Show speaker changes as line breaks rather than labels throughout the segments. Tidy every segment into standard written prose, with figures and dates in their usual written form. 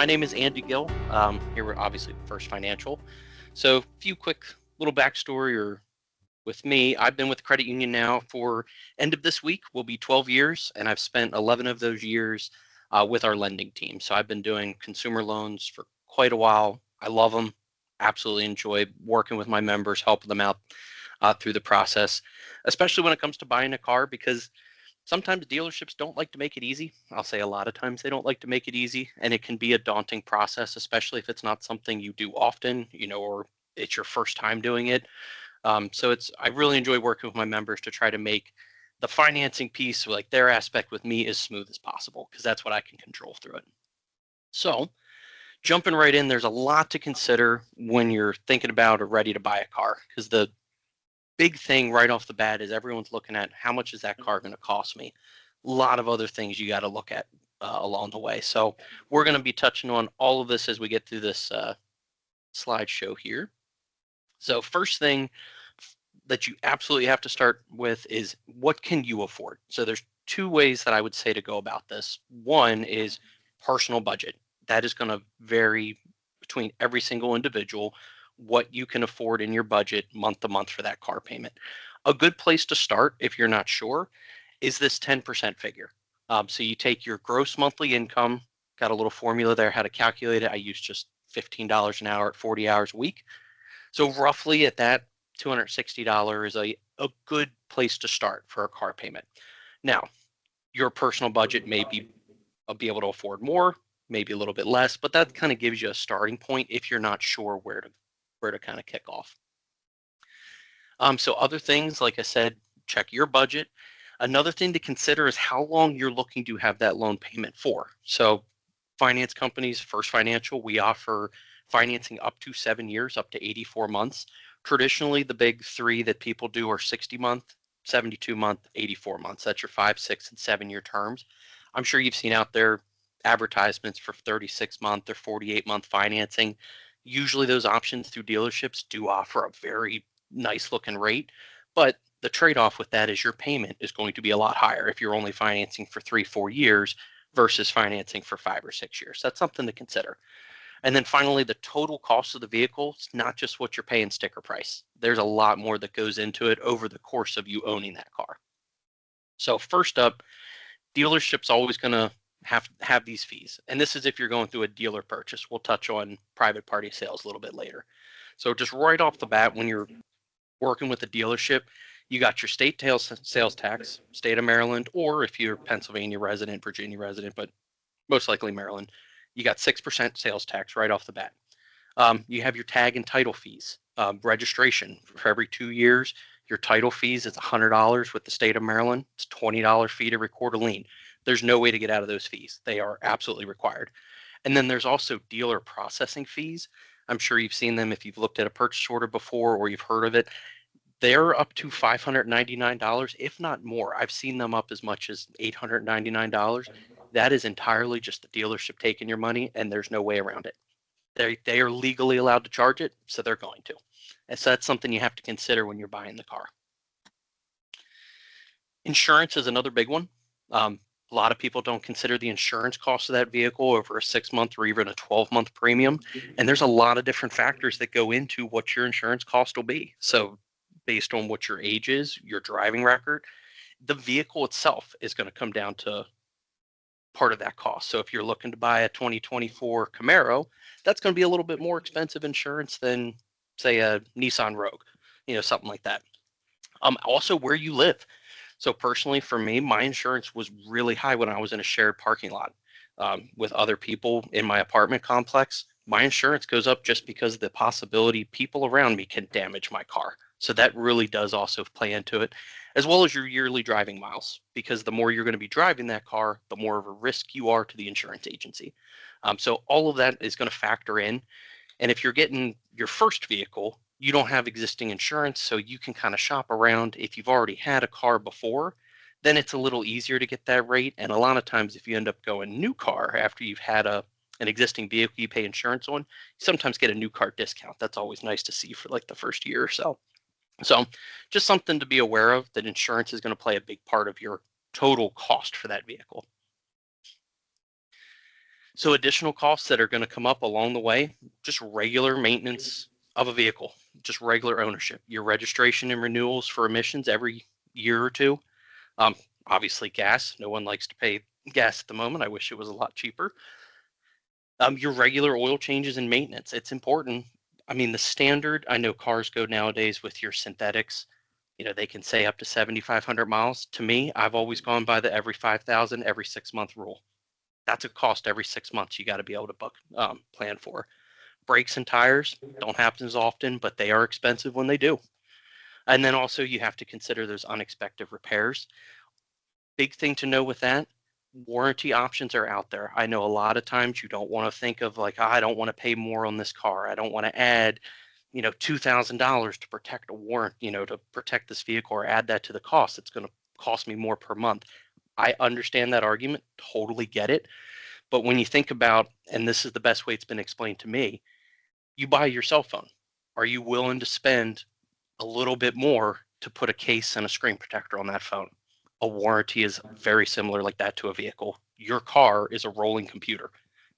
my name is Andy Gill. Here we're obviously First Financial. So a few quick little backstory or with me. I've been with the credit union now for end of this week will be 12 years, and I've spent 11 of those years with our lending team. So I've been doing consumer loans for quite a while. I love them. Absolutely enjoy working with my members, helping them out through the process, especially when it comes to buying a car because sometimes dealerships don't like to make it easy. I'll say a lot of times they don't like to make it easy, and it can be a daunting process, especially if it's not something you do often, or it's your first time doing it. So I really enjoy working with my members to try to make the financing piece, like their aspect with me, as smooth as possible because that's what I can control through it. So jumping right in, there's a lot to consider when you're thinking about or ready to buy a car because the big thing right off the bat is everyone's looking at how much is that car going to cost me. A lot of other things you got to look at along the way. So we're going to be touching on all of this as we get through this slideshow here. So first thing that you absolutely have to start with is what can you afford? So there's two ways that I would say to go about this. One is personal budget. That is going to vary between every single individual, what you can afford in your budget month to month for that car payment. A good place to start, if you're not sure, is this 10% figure. So you take your gross monthly income, got a little formula there how to calculate it. I use just $15 an hour at 40 hours a week. So roughly at that, $260 is a good place to start for a car payment. Now, your personal budget may be able to afford more, maybe a little bit less, but that kind of gives you a starting point if you're not sure where to kind of kick off. So other things, like I said, check your budget. Another thing to consider is how long you're looking to have that loan payment for. So finance companies, First Financial, we offer financing up to 7 years, up to 84 months. Traditionally, the big three that people do are 60-month, 72-month, 84 months. That's your 5, 6, and 7-year terms. I'm sure you've seen out there advertisements for 36-month or 48-month financing. Usually those options through dealerships do offer a very nice looking rate, but the trade-off with that is your payment is going to be a lot higher if you're only financing for 3, 4 years versus financing for 5 or 6 years. That's something to consider. And then finally, the total cost of the vehicle, it's not just what you're paying sticker price. There's a lot more that goes into it over the course of you owning that car. So first up, dealership's always going to have these fees. And this is if you're going through a dealer purchase. We'll touch on private party sales a little bit later. So just right off the bat, when you're working with a dealership, you got your state sales tax, state of Maryland, or if you're Pennsylvania resident, Virginia resident, but most likely Maryland, you got 6% sales tax right off the bat. You have your tag and title fees, registration for every 2 years. Your title fees is $100 with the state of Maryland. It's $20 fee to record a lien. There's no way to get out of those fees. They are absolutely required. And then there's also dealer processing fees. I'm sure you've seen them if you've looked at a purchase order before or you've heard of it. They're up to $599, if not more. I've seen them up as much as $899. That is entirely just the dealership taking your money, and there's no way around it. They are legally allowed to charge it, so they're going to. And so that's something you have to consider when you're buying the car. Insurance is another big one. A lot of people don't consider the insurance cost of that vehicle over a 6-month or even a 12-month premium. And there's a lot of different factors that go into what your insurance cost will be. So based on what your age is, your driving record, the vehicle itself is going to come down to part of that cost. So if you're looking to buy a 2024 Camaro, that's going to be a little bit more expensive insurance than, say, a Nissan Rogue, something like that. Also, where you live. So personally, for me, my insurance was really high when I was in a shared parking lot with other people in my apartment complex. My insurance goes up just because of the possibility people around me can damage my car. So that really does also play into it, as well as your yearly driving miles, because the more you're going to be driving that car, the more of a risk you are to the insurance agency. So all of that is going to factor in. And if you're getting your first vehicle, you don't have existing insurance, so you can kind of shop around. If you've already had a car before, then it's a little easier to get that rate. And a lot of times, if you end up going new car after you've had an existing vehicle you pay insurance on, you sometimes get a new car discount. That's always nice to see for like the first year or so. So just something to be aware of, that insurance is going to play a big part of your total cost for that vehicle. So additional costs that are going to come up along the way, just regular maintenance of a vehicle, just regular ownership, your registration and renewals for emissions every year or two. Um, Obviously gas, no one likes to pay gas at the moment. I wish it was a lot cheaper. Your regular oil changes and maintenance, it's important. I mean, the standard, I know cars go nowadays with your synthetics, they can say up to 7,500 miles. To me, I've always gone by the every 5,000, every 6 month rule. That's a cost every 6 months you got to be able to plan for. Brakes and tires don't happen as often, but they are expensive when they do. And then also you have to consider those unexpected repairs. Big thing to know with that, warranty options are out there. I know a lot of times you don't want to think of like, I don't want to pay more on this car. I don't want to add, $2,000 to protect a warrant, to protect this vehicle or add that to the cost. It's going to cost me more per month. I understand that argument, totally get it. But when you think about, and this is the best way it's been explained to me, you buy your cell phone. Are you willing to spend a little bit more to put a case and a screen protector on that phone? A warranty is very similar like that to a vehicle. Your car is a rolling computer.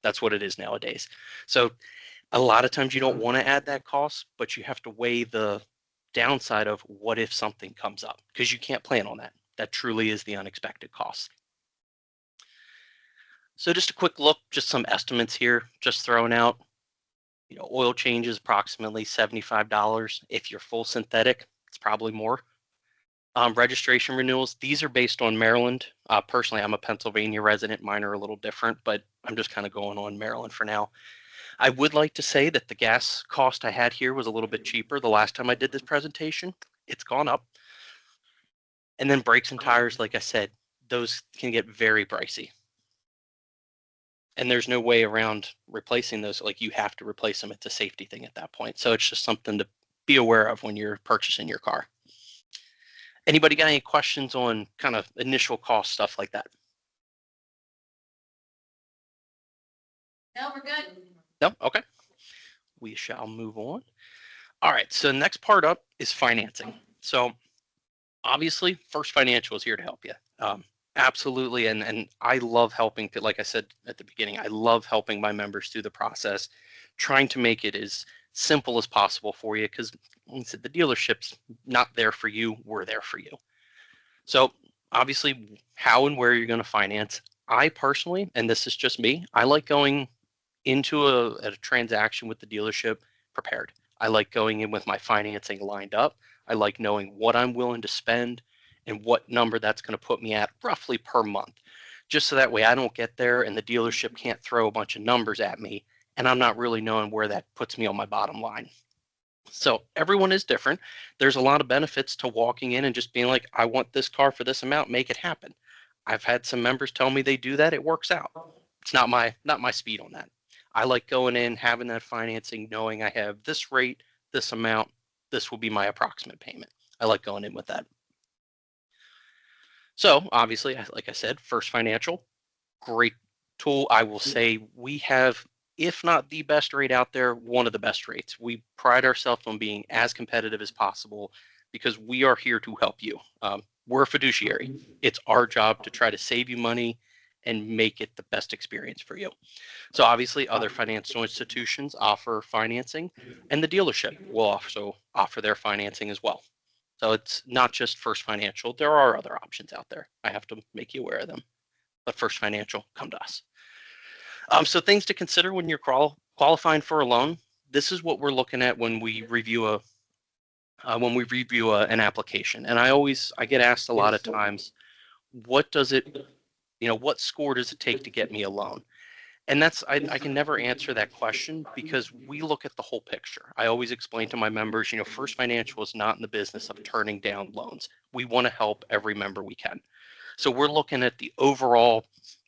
That's what it is nowadays. So a lot of times you don't want to add that cost, but you have to weigh the downside of what if something comes up, because you can't plan on that. That truly is the unexpected cost. So just a quick look, just some estimates here, just throwing out, oil changes approximately $75. If you're full synthetic, it's probably more. Registration renewals, these are based on Maryland. Personally, I'm a Pennsylvania resident. Mine are a little different, but I'm just kind of going on Maryland for now. I would like to say that the gas cost I had here was a little bit cheaper the last time I did this presentation. It's gone up. And then brakes and tires, like I said, those can get very pricey. And there's no way around replacing those. Like, you have to replace them. It's a safety thing at that point. So it's just something to be aware of when you're purchasing your car. Anybody got any questions on kind of initial cost stuff like that?
No, we're good.
No? Okay. We shall move on. All right. So the next part up is financing. So obviously, First Financial is here to help you. Absolutely. And I love helping, like I said at the beginning, I love helping my members through the process, trying to make it as simple as possible for you, because like I said, the dealership's not there for you, we're there for you. So obviously, how and where you're going to finance. I personally, and this is just me, I like going into a transaction with the dealership prepared. I like going in with my financing lined up. I like knowing what I'm willing to spend and what number that's going to put me at roughly per month, just so that way I don't get there and the dealership can't throw a bunch of numbers at me and I'm not really knowing where that puts me on my bottom line. So everyone is different. There's a lot of benefits to walking in and just being like, I want this car for this amount, make it happen. I've had some members tell me they do that, it works out. It's not my speed on that. I like going in, having that financing, knowing I have this rate, this amount, this will be my approximate payment. I like going in with that. So obviously, like I said, First Financial, great tool. I will say we have, if not the best rate out there, one of the best rates. We pride ourselves on being as competitive as possible because we are here to help you. We're a fiduciary. It's our job to try to save you money and make it the best experience for you. So obviously, other financial institutions offer financing, and the dealership will also offer their financing as well. So it's not just First Financial. There are other options out there. I have to make you aware of them. But First Financial, come to us. So things to consider when you're qualifying for a loan. This is what we're looking at when we review an application. And I get asked a lot of times, what score does it take to get me a loan? And I can never answer that question because we look at the whole picture. I always explain to my members, First Financial is not in the business of turning down loans. We want to help every member we can. So we're looking at the overall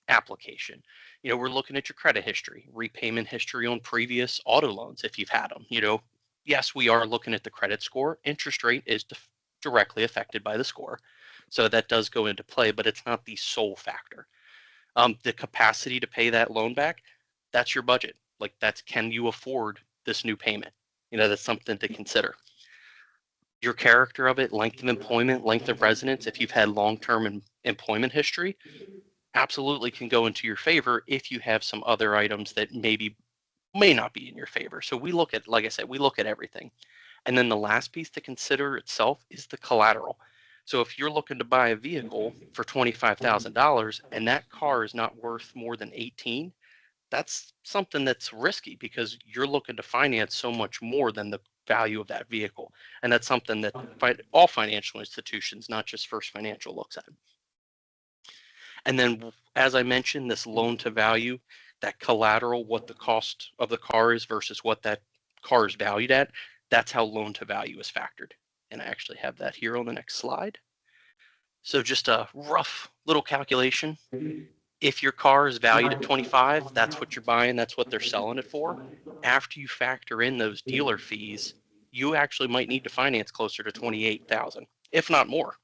application. We're looking at your credit history, repayment history on previous auto loans if you've had them. Yes, we are looking at the credit score. Interest rate is directly affected by the score. So that does go into play, but it's not the sole factor. The capacity to pay that loan back, that's your budget. Like, can you afford this new payment? That's something to consider. Your character of it, length of employment, length of residence, if you've had long-term employment history, absolutely can go into your favor if you have some other items that may not be in your favor. So we look at, like I said, we look at everything. And then the last piece to consider itself is the collateral. So if you're looking to buy a vehicle for $25,000 and that car is not worth more than 18, that's something that's risky because you're looking to finance so much more than the value of that vehicle. And that's something that all financial institutions, not just First Financial, looks at. And then, as I mentioned, this loan to value, that collateral, what the cost of the car is versus what that car is valued at, that's how loan to value is factored. And I actually have that here on the next slide. So just a rough little calculation. If your car is valued at 25, that's what you're buying, that's what they're selling it for. After you factor in those dealer fees, you actually might need to finance closer to 28,000, if not more.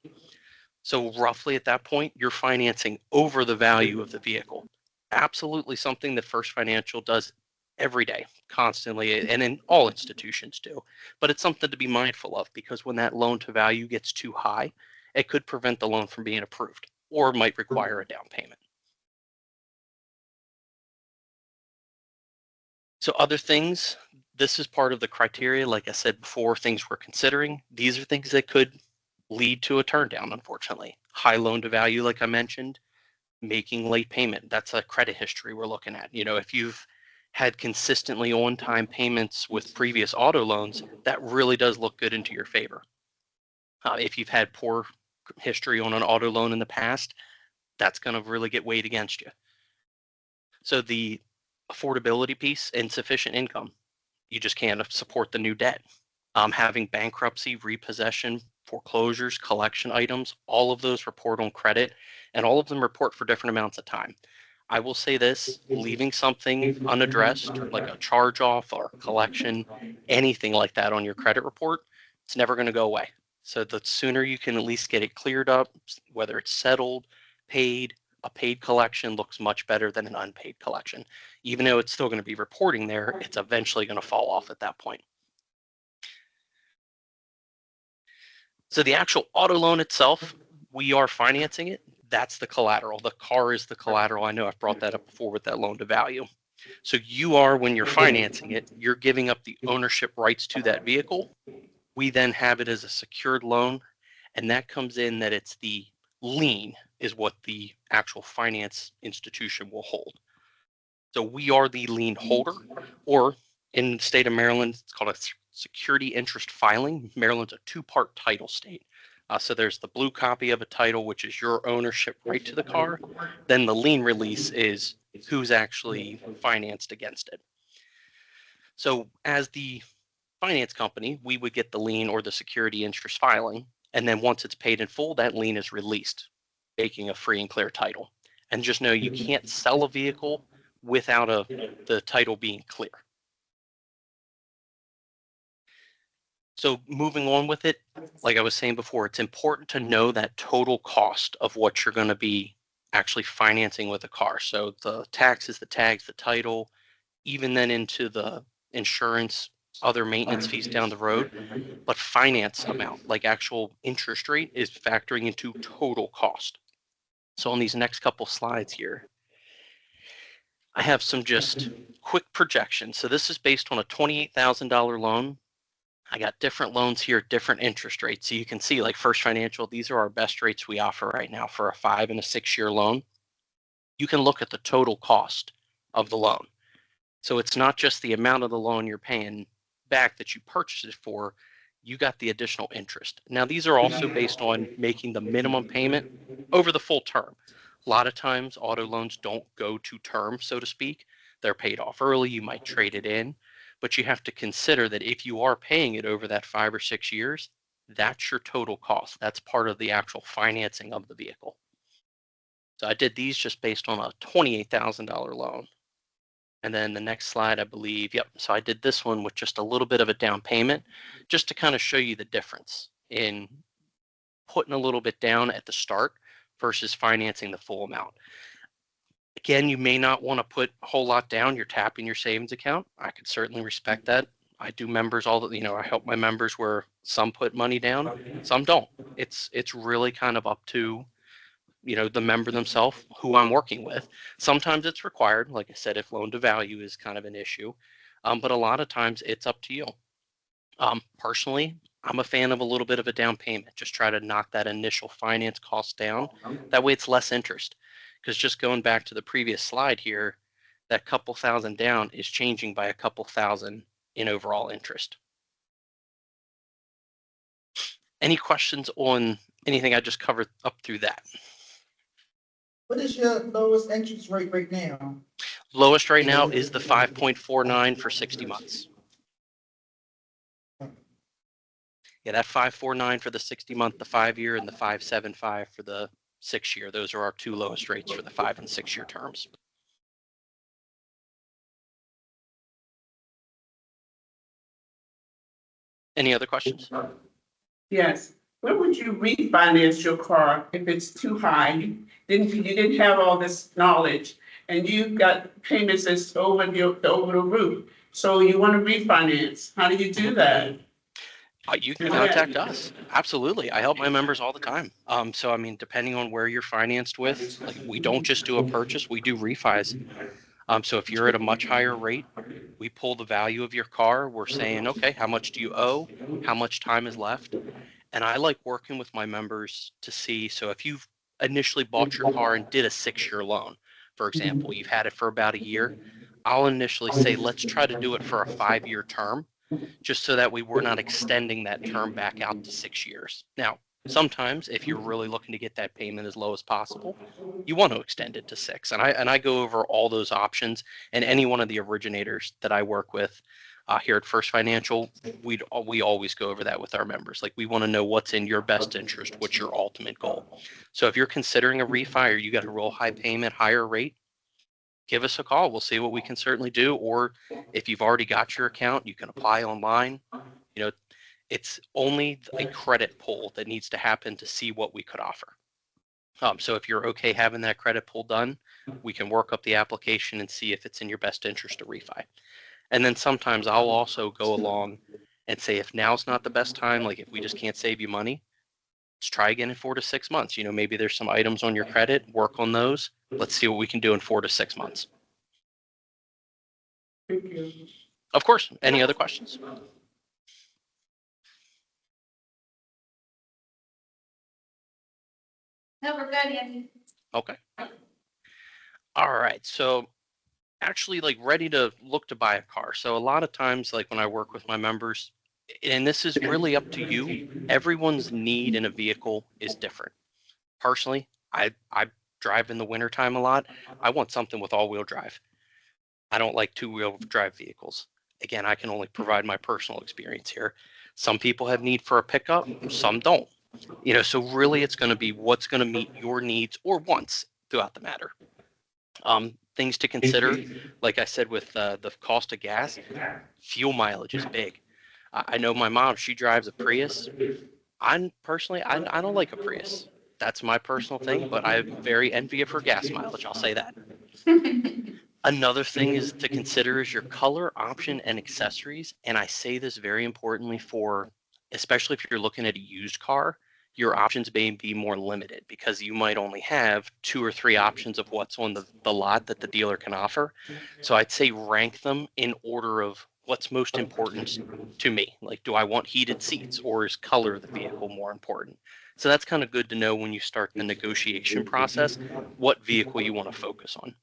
So roughly at that point, you're financing over the value of the vehicle. Absolutely something that First Financial does every day, constantly, and in all institutions do. But it's something to be mindful of because when that loan to value gets too high, it could prevent the loan from being approved or might require a down payment. So other things, this is part of the criteria. Like I said before, things we're considering. These are things that could lead to a turn down, unfortunately. High loan to value, like I mentioned, making late payment. That's a credit history we're looking at. You know, if you've had consistently on-time payments with previous auto loans, that really does look good into your favor. If you've had poor history on an auto loan in the past, that's going to really get weighed against you. So the affordability piece, insufficient income. You just can't support the new debt. Having bankruptcy, repossession, foreclosures, collection items, all of those report on credit, and all of them report for different amounts of time. I will say this, leaving something unaddressed, like a charge off or collection, anything like that on your credit report, it's never going to go away. So the sooner you can at least get it cleared up, whether it's settled, paid, a paid collection looks much better than an unpaid collection. Even though it's still going to be reporting there, it's eventually going to fall off at that point. So the actual auto loan itself, we are financing it. That's the collateral. The car is the collateral. I know I've brought that up before with that loan to value. So you are, when you're financing it, you're giving up the ownership rights to that vehicle. We then have it as a secured loan, and that comes in that it's the lien is what the actual finance institution will hold. So we are the lien holder, or in the state of Maryland, it's called a security interest filing. Maryland's a two-part title state. So there's the blue copy of a title, which is your ownership right to the car. Then the lien release is who's actually financed against it. So as the finance company, we would get the lien or the security interest filing. And then once it's paid in full, that lien is released, making a free and clear title. And just know you can't sell a vehicle without the title being clear. So moving on with it, like I was saying before, it's important to know that total cost of what you're going to be actually financing with a car. So the taxes, the tags, the title, even then into the insurance, other maintenance fees down the road, but finance amount, like actual interest rate, is factoring into total cost. So on these next couple slides here, I have some just quick projections. So this is based on a $28,000 loan. I got different loans here, different interest rates. So you can see, like First Financial, these are our best rates we offer right now for a 5 and a 6 year loan. You can look at the total cost of the loan. So it's not just the amount of the loan you're paying back that you purchased it for, you got the additional interest. Now, these are also based on making the minimum payment over the full term. A lot of times auto loans don't go to term, so to speak. They're paid off early. You might trade it in. But you have to consider that if you are paying it over that 5 or 6 years, that's your total cost. That's part of the actual financing of the vehicle. So I did these just based on a $28,000 loan. And then the next slide, I believe, yep. So I did this one with just a little bit of a down payment, just to kind of show you the difference in putting a little bit down at the start versus financing the full amount. Again, you may not want to put a whole lot down. You're tapping your savings account. I could certainly respect that. I do members I help my members where some put money down, some don't. It's really kind of up to the member themselves who I'm working with. Sometimes it's required, like I said, if loan to value is kind of an issue. But a lot of times it's up to you. Personally, I'm a fan of a little bit of a down payment. Just try to knock that initial finance cost down. That way it's less interest. Because just going back to the previous slide here, that couple thousand down is changing by a couple thousand in overall interest. Any questions on anything I just covered up through that?
What is your lowest interest rate right now?
Lowest right now is the 5.49 for 60 months. Yeah, that 5.49 for the 60-month, the 5-year, and the 5.75 for the 6-year. Those are our two lowest rates for the 5 and 6-year terms. Any other questions?
Yes. When would you refinance your car if it's too high? You didn't have all this knowledge and you've got payments that's over the roof. So you want to refinance. How do you do that?
You can contact us. Absolutely. I help my members all the time. So, I mean, depending on where you're financed with, like we don't just do a purchase, we do refis. So if you're at a much higher rate, we pull the value of your car. We're saying, okay, how much do you owe? How much time is left? And I like working with my members to see, so if you've initially bought your car and did a 6-year loan, for example, you've had it for about a year, I'll initially say, let's try to do it for a 5-year term, just so that we're not extending that term back out to 6 years. Now, sometimes if you're really looking to get that payment as low as possible, you want to extend it to 6. And I go over all those options, and any one of the originators that I work with here at First Financial, we always go over that with our members. Like we want to know what's in your best interest, what's your ultimate goal. So if you're considering a refi or you got a real high payment, higher rate, give us a call. We'll see what we can certainly do. Or if you've already got your account, you can apply online. It's only a credit pull that needs to happen to see what we could offer. So if you're okay having that credit pull done, we can work up the application and see if it's in your best interest to refi. And then sometimes I'll also go along and say, if now's not the best time, like if we just can't save you money, let's try again in 4 to 6 months. Maybe there's some items on your credit, work on those. Let's see what we can do in 4 to 6 months.
Thank you.
Of course. Any other questions?
No, we're good, Andy.
Okay. All right. So actually like ready to look to buy a car. So a lot of times, like when I work with my members, and this is really up to you, everyone's need in a vehicle is different. Personally, I drive in the wintertime a lot. I want something with all-wheel drive. I don't like two-wheel drive vehicles. Again, I can only provide my personal experience here. Some people have need for a pickup, some don't. So really it's going to be what's going to meet your needs or wants throughout the matter. Things to consider, like I said, with the cost of gas, fuel mileage is big. I know my mom, she drives a Prius. I don't like a Prius. That's my personal thing, but I'm very envy of her gas mileage. I'll say that. Another thing is to consider is your color, option, and accessories. And I say this very importantly especially if you're looking at a used car, your options may be more limited because you might only have 2 or 3 options of what's on the lot that the dealer can offer. So I'd say rank them in order of what's most important to me. Like, do I want heated seats or is color of the vehicle more important? So that's kind of good to know when you start the negotiation process, what vehicle you want to focus on.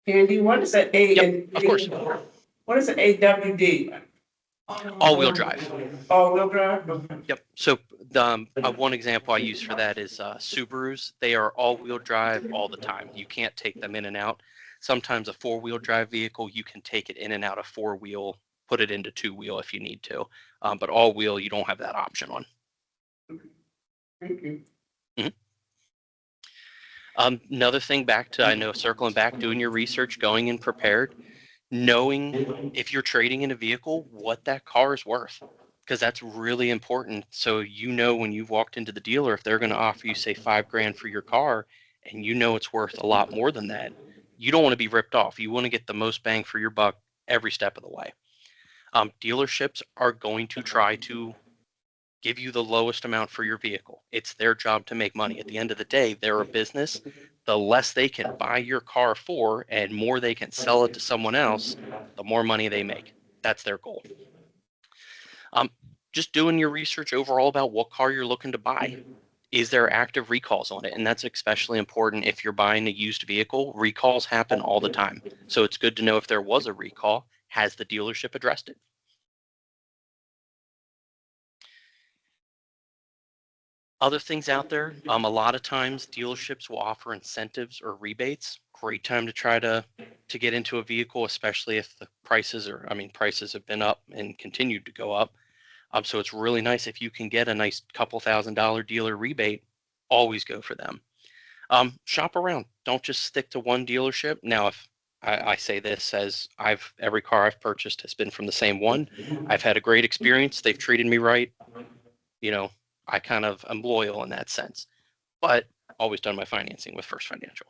Andy, what is an
Yep, of course.
What is an AWD?
All-wheel drive.
All-wheel drive? Okay.
Yep. So one example I use for that is Subarus. They are all-wheel drive all the time. You can't take them in and out. Sometimes a 4-wheel drive vehicle, you can take it in and out of 4-wheel, put it into 2-wheel if you need to. But all-wheel, you don't have that option on.
Thank you.
Another thing circling back, doing your research, going in prepared, knowing if you're trading in a vehicle, what that car is worth, because that's really important. So when you've walked into the dealer, if they're going to offer you, say, $5,000 for your car, and it's worth a lot more than that, you don't want to be ripped off. You want to get the most bang for your buck every step of the way. Dealerships are going to try to give you the lowest amount for your vehicle. It's their job to make money. At the end of the day, they're a business. The less they can buy your car for and more they can sell it to someone else, the more money they make. That's their goal. Just doing your research overall about what car you're looking to buy. Is there active recalls on it? And that's especially important if you're buying a used vehicle. Recalls happen all the time. So it's good to know if there was a recall, has the dealership addressed it? Other things out there, a lot of times dealerships will offer incentives or rebates. Great time to try to get into a vehicle, especially if the prices prices have been up and continued to go up. So it's really nice if you can get a nice couple $1,000 dealer rebate, always go for them. Shop around. Don't just stick to one dealership. Now, if I say this as every car I've purchased has been from the same one. I've had a great experience. They've treated me right. I kind of am loyal in that sense, but always done my financing with First Financial.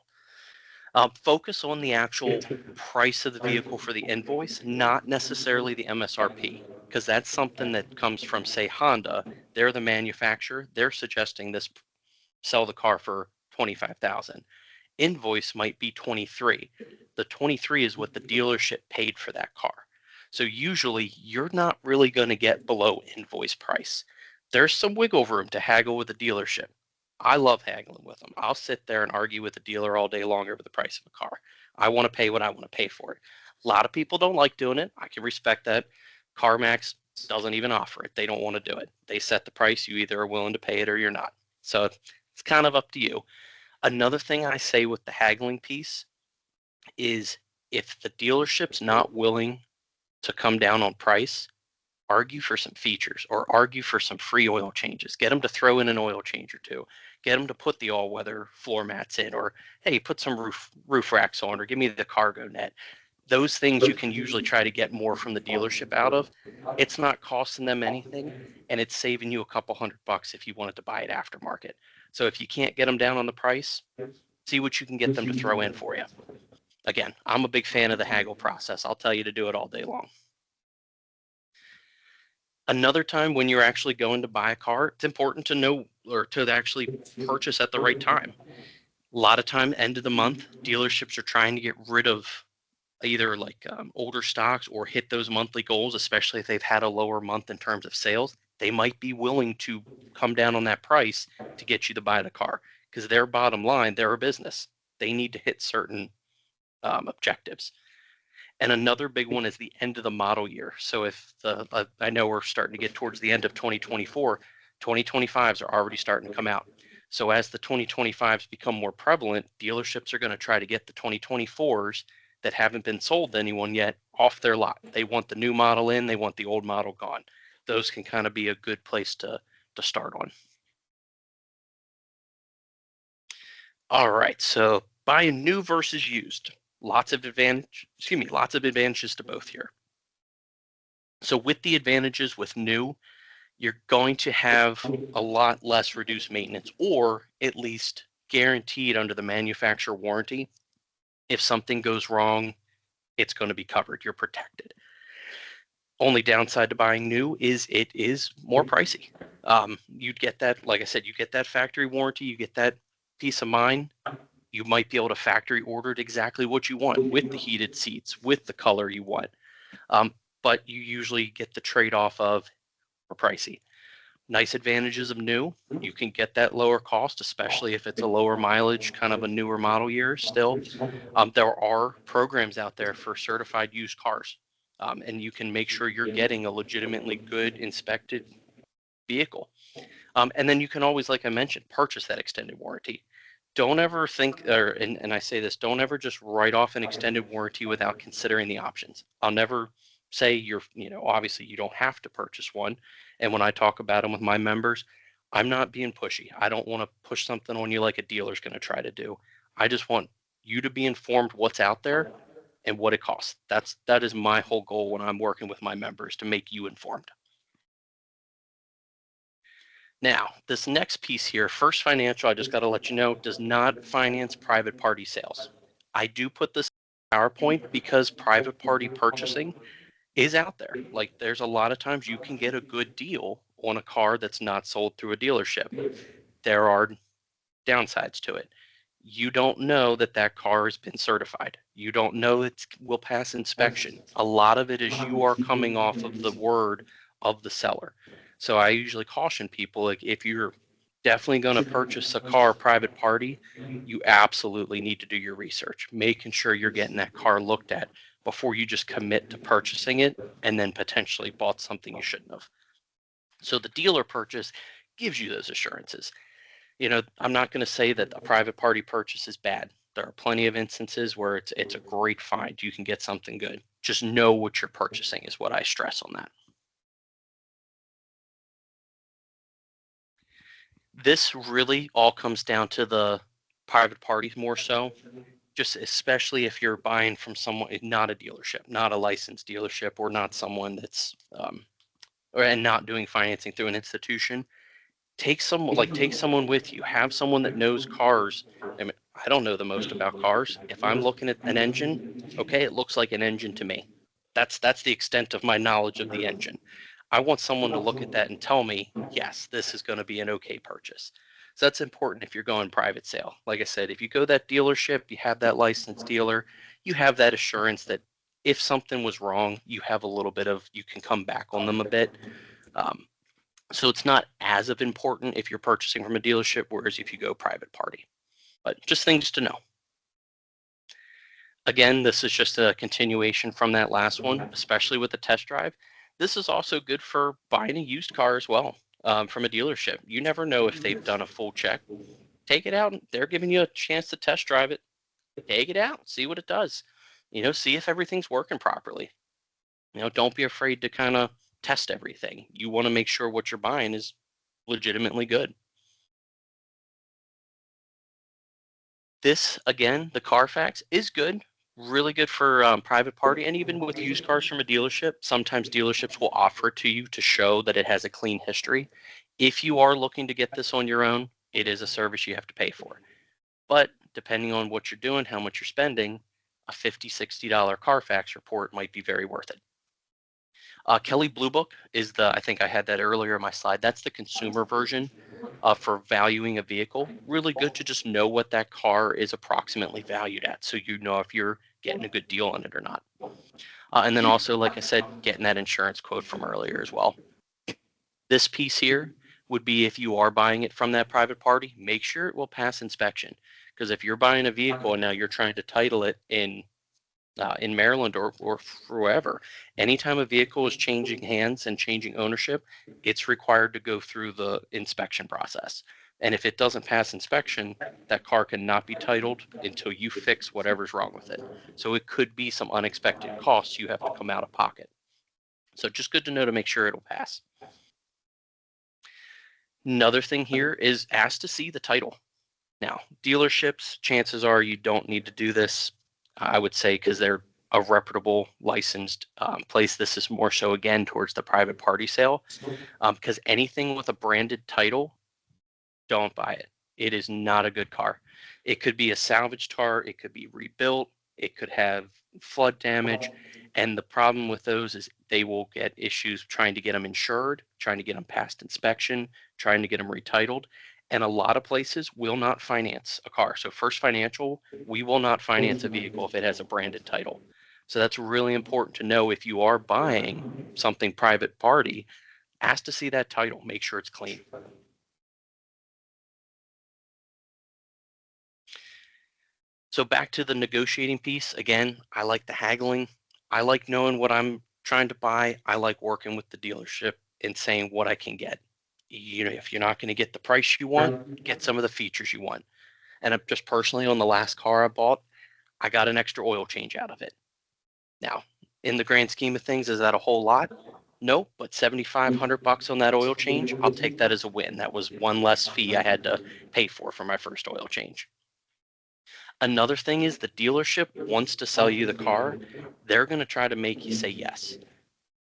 Focus on the actual price of the vehicle for the invoice, not necessarily the MSRP, because that's something that comes from, say, Honda. They're the manufacturer. They're suggesting sell the car for $25,000. Invoice might be 23. The 23 is what the dealership paid for that car. So usually you're not really going to get below invoice price. There's some wiggle room to haggle with the dealership. I love haggling with them. I'll sit there and argue with the dealer all day long over the price of a car. I want to pay what I want to pay for it. A lot of people don't like doing it. I can respect that. CarMax doesn't even offer it. They don't want to do it. They set the price. You either are willing to pay it or you're not. So it's kind of up to you. Another thing I say with the haggling piece is if the dealership's not willing to come down on price, argue for some features or argue for some free oil changes. Get them to throw in an oil change or two. Get them to put the all-weather floor mats in, or hey, put some roof racks on, or give me the cargo net. Those things you can usually try to get more from the dealership out of. It's not costing them anything, and it's saving you a couple $100 if you wanted to buy it aftermarket. So if you can't get them down on the price, see what you can get them to throw in for you. Again, I'm a big fan of the haggle process. I'll tell you to do it all day long. Another time when you're actually going to buy a car, it's important to know or to actually purchase at the right time. A lot of time, end of the month, dealerships are trying to get rid of either older stocks or hit those monthly goals, especially if they've had a lower month in terms of sales. They might be willing to come down on that price to get you to buy the car because their bottom line, they're a business. They need to hit certain objectives. And another big one is the end of the model year. So if I know we're starting to get towards the end of 2024, 2025s are already starting to come out. So as the 2025s become more prevalent, dealerships are going to try to get the 2024s that haven't been sold to anyone yet off their lot. They want the new model in, they want the old model gone. Those can kind of be a good place to start on. All right, so buying new versus used. Lots of advantages to both here. So with the advantages with new, you're going to have a lot less reduced maintenance, or at least guaranteed under the manufacturer warranty. If something goes wrong, it's going to be covered. You're protected. Only downside to buying new is it is more pricey. You'd get that, like I said, you get that factory warranty, you get that peace of mind. You might be able to factory order it exactly what you want with the heated seats, with the color you want. But you usually get the trade-off of more pricey. Nice advantages of new. You can get that lower cost, especially if it's a lower mileage, kind of a newer model year still. There are programs out there for certified used cars. And you can make sure you're getting a legitimately good inspected vehicle. And then you can always, like I mentioned, purchase that extended warranty. Don't ever think, and I say this, don't ever just write off an extended warranty without considering the options. I'll never say obviously you don't have to purchase one. And when I talk about them with my members, I'm not being pushy. I don't want to push something on you like a dealer's going to try to do. I just want you to be informed what's out there and what it costs. That is my whole goal when I'm working with my members, to make you informed. Now, this next piece here, First Financial, I just got to let you know, does not finance private party sales. I do put this in PowerPoint because private party purchasing is out there. Like, there's a lot of times you can get a good deal on a car that's not sold through a dealership. There are downsides to it. You don't know that that car has been certified. You don't know it will pass inspection. A lot of it is you are coming off of the word of the seller. So I usually caution people, like, if you're definitely going to purchase a car private party, you absolutely need to do your research, making sure you're getting that car looked at before you just commit to purchasing it and then potentially bought something you shouldn't have. So the dealer purchase gives you those assurances. I'm not going to say that a private party purchase is bad. There are plenty of instances where it's a great find. You can get something good. Just know what you're purchasing is what I stress on that. This really all comes down to the private parties more so, just especially if you're buying from someone, not a dealership, not a licensed dealership, or not someone that's and not doing financing through an institution. Take someone with you. Have someone that knows cars. I mean, I don't know the most about cars. If I'm looking at an engine, okay, it looks like an engine to me. That's the extent of my knowledge of the engine. I want someone to look at that and tell me, yes, this is going to be an okay purchase. So that's important if you're going private sale. Like I said, if you go that dealership, you have that licensed dealer, you have that assurance that if something was wrong, you have a little bit of, you can come back on them a bit. So it's not as of important if you're purchasing from a dealership, whereas if you go private party. But just things to know. Again, this is just a continuation from that last one, especially with the test drive. This is also good for buying a used car as well, from a dealership. You never know if they've done a full check. Take it out. They're giving you a chance to test drive it. Take it out. See what it does. See if everything's working properly. Don't be afraid to kind of test everything. You want to make sure what you're buying is legitimately good. This, again, the Carfax is good, really good for private party, and even with used cars from a dealership. Sometimes dealerships will offer it to you to show that it has a clean history. If you are looking to get this on your own, it is a service you have to pay for. But depending on what you're doing, how much you're spending, a $50, $60 Carfax report might be very worth it. Kelley Blue Book is I think I had that earlier in my slide. That's the consumer version for valuing a vehicle. Really good to just know what that car is approximately valued at, so you know if you're getting a good deal on it or not. And then also, like I said, getting that insurance quote from earlier as well. This piece here would be if you are buying it from that private party, make sure it will pass inspection. Because if you're buying a vehicle and now you're trying to title it in Maryland or wherever, anytime a vehicle is changing hands and changing ownership, it's required to go through the inspection process. And if it doesn't pass inspection, that car cannot be titled until you fix whatever's wrong with it. So it could be some unexpected costs you have to come out of pocket. So just good to know to make sure it'll pass. Another thing here is ask to see the title. Now, dealerships, chances are you don't need to do this. I would say because they're a reputable, licensed place. This is more so, again, towards the private party sale. Because anything with a branded title, don't buy it. It is not a good car. It could be a salvaged car. It could be rebuilt. It could have flood damage. And the problem with those is they will get issues trying to get them insured, trying to get them past inspection, trying to get them retitled. And a lot of places will not finance a car. So First Financial, we will not finance a vehicle if it has a branded title. So that's really important to know. If you are buying something private party, ask to see that title. Make sure it's clean. So back to the negotiating piece. Again, I like the haggling. I like knowing what I'm trying to buy. I like working with the dealership and saying what I can get. If you're not going to get the price you want, get some of the features you want. And just personally, on the last car I bought, I got an extra oil change out of it. Now, in the grand scheme of things, is that a whole lot? No, but $7,500 on that oil change, I'll take that as a win. That was one less fee I had to pay for my first oil change. Another thing is the dealership wants to sell you the car. They're going to try to make you say yes.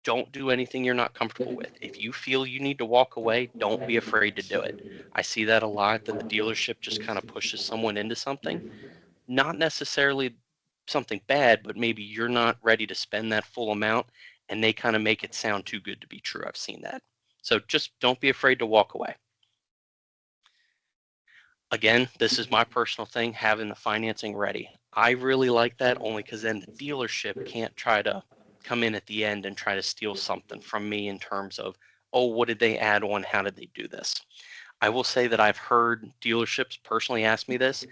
Don't do anything you're not comfortable with. If you feel you need to walk away, don't be afraid to do it. I see that a lot, that the dealership just kind of pushes someone into something. Not necessarily something bad, but maybe you're not ready to spend that full amount, and they kind of make it sound too good to be true. I've seen that. So just don't be afraid to walk away. Again, this is my personal thing, having the financing ready. I really like that only because then the dealership can't try to come in at the end and try to steal something from me in terms of, oh, what did they add on? How did they do this? I will say that I've heard dealerships personally ask me this,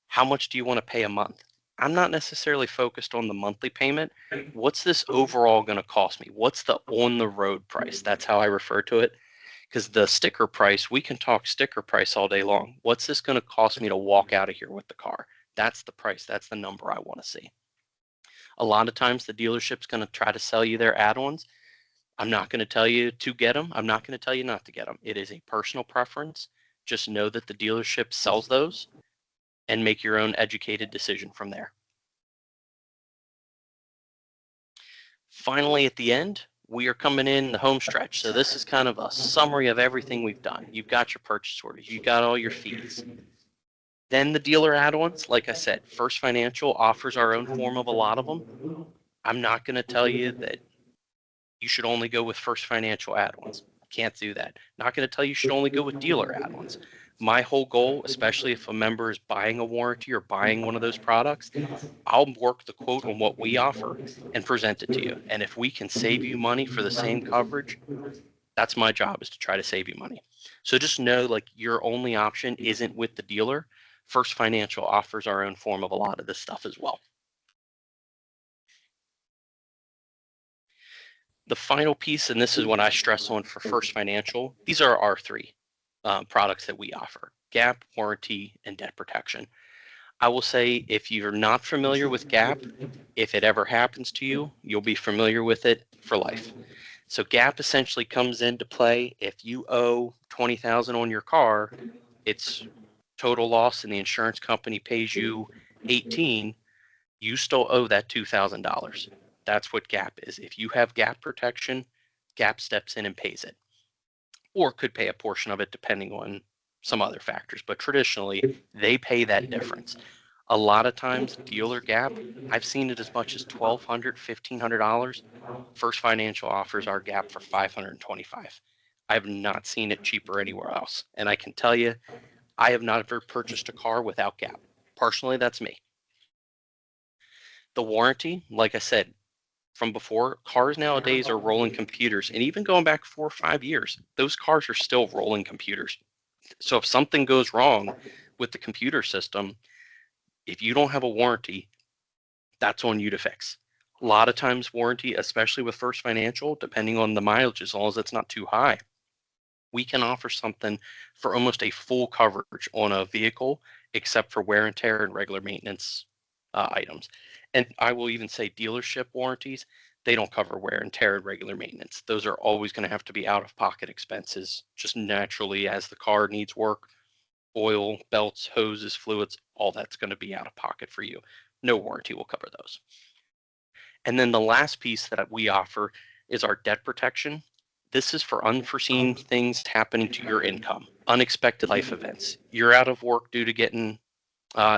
how much do you want to pay a month? I'm not necessarily focused on the monthly payment. What's this overall going to cost me? What's the on the road price? That's how I refer to it. Because the sticker price, we can talk sticker price all day long. What's this going to cost me to walk out of here with the car? That's the price. That's the number I want to see. A lot of times the dealership's going to try to sell you their add-ons. I'm not going to tell you to get them. I'm not going to tell you not to get them. It is a personal preference. Just know that the dealership sells those and make your own educated decision from there. Finally, at the end, we are coming in the home stretch. So this is kind of a summary of everything we've done. You've got your purchase orders, you've got all your fees. Then the dealer add-ons, like I said, First Financial offers our own form of a lot of them. I'm not going to tell you that you should only go with First Financial add-ons. Can't do that. Not going to tell you should only go with dealer add-ons. My whole goal, especially if a member is buying a warranty or buying one of those products, I'll work the quote on what we offer and present it to you. And if we can save you money for the same coverage, that's my job, is to try to save you money. So just know, like, your only option isn't with the dealer. First Financial offers our own form of a lot of this stuff as well. The final piece, and this is what I stress on for First Financial, these are our three products that we offer: GAP, warranty, and debt protection. I will say, if you're not familiar with GAP, if it ever happens to you, you'll be familiar with it for life. So GAP essentially comes into play if you owe $20,000 on your car, it's total loss and the insurance company pays you $18,000, you still owe that $2,000. That's what GAP is. If you have GAP protection, GAP steps in and pays it, or could pay a portion of it depending on some other factors. But traditionally, they pay that difference. A lot of times, dealer GAP, I've seen it as much as $1,200, $1,500. First Financial offers our GAP for $525. I have not seen it cheaper anywhere else. And I can tell you, I have not ever purchased a car without GAP. Personally, that's me. The warranty, like I said, from before, cars nowadays are rolling computers, and even going back 4 or 5 years, those cars are still rolling computers. So if something goes wrong with the computer system, if you don't have a warranty, that's on you to fix. A lot of times warranty, especially with First Financial, depending on the mileage, as long as it's not too high, we can offer something for almost a full coverage on a vehicle, except for wear and tear and regular maintenance items. And I will even say dealership warranties, they don't cover wear and tear and regular maintenance. Those are always going to have to be out-of-pocket expenses, just naturally as the car needs work. Oil, belts, hoses, fluids, all that's going to be out of pocket for you. No warranty will cover those. And then the last piece that we offer is our debt protection. This is for unforeseen things happening to your income, unexpected life events. You're out of work due to getting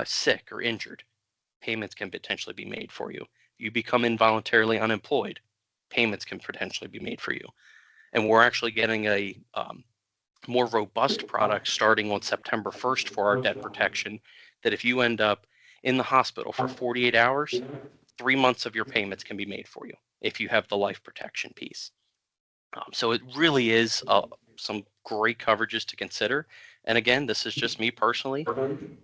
sick or injured. Payments can potentially be made for you. You become involuntarily unemployed. Payments can potentially be made for you. And we're actually getting a more robust product starting on September 1st for our debt protection, that if you end up in the hospital for 48 hours, 3 months of your payments can be made for you if you have the life protection piece. So it really is some great coverages to consider. And again, this is just me personally.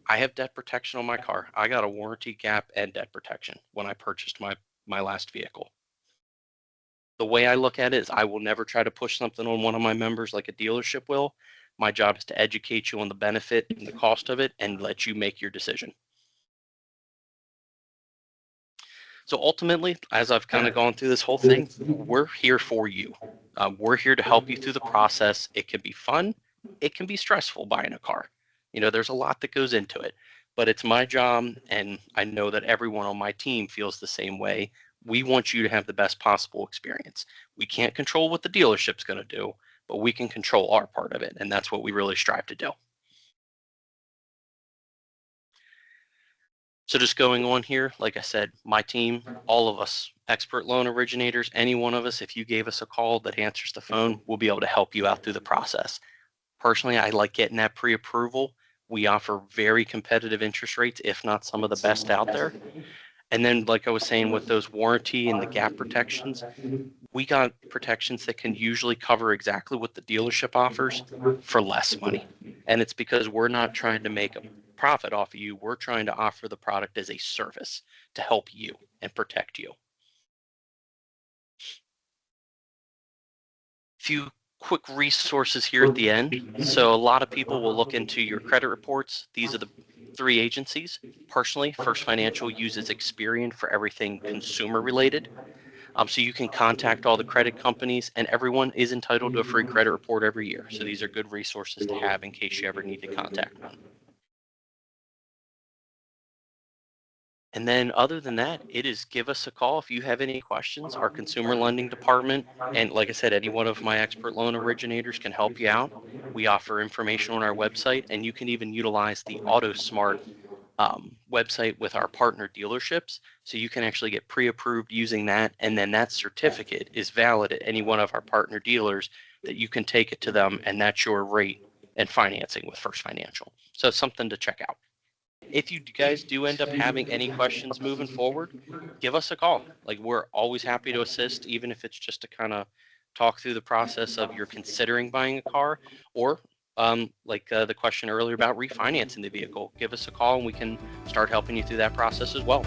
I have debt protection on my car. I got a warranty, GAP, and debt protection when I purchased my last vehicle. The way I look at it is I will never try to push something on one of my members like a dealership will. My job is to educate you on the benefit and the cost of it and let you make your decision. So ultimately, as I've kind of gone through this whole thing, we're here for you. We're here to help you through the process. It can be fun. It can be stressful buying a car. You know, there's a lot that goes into it, but it's my job, and I know that everyone on my team feels the same way. We want you to have the best possible experience. We can't control what the dealership's going to do, but we can control our part of it, and that's what we really strive to do. So just going on here, like I said, my team, all of us, expert loan originators, any one of us, if you gave us a call that answers the phone, we'll be able to help you out through the process. Personally, I like getting that pre-approval. We offer very competitive interest rates, if not some of the best out there. And then, like I was saying, with those warranty and the gap protections, we got protections that can usually cover exactly what the dealership offers for less money. And it's because we're not trying to make a profit off of you. We're trying to offer the product as a service to help you and protect you. Few quick resources here at the end. So a lot of people will look into your credit reports. These are the 3 agencies. Personally, First Financial uses Experian for everything consumer related. So you can contact all the credit companies, and everyone is entitled to a free credit report every year. So these are good resources to have in case you ever need to contact one. And then other than that, it is give us a call if you have any questions. Our consumer lending department, and like I said, any one of my expert loan originators can help you out. We offer information on our website, and you can even utilize the AutoSmart website with our partner dealerships. So you can actually get pre-approved using that, and then that certificate is valid at any one of our partner dealers that you can take it to them, and that's your rate and financing with First Financial. So it's something to check out. If you guys do end up having any questions moving forward, give us a call. Like, we're always happy to assist, even if it's just to kind of talk through the process of you're considering buying a car, or like the question earlier about refinancing the vehicle. Give us a call and we can start helping you through that process as well.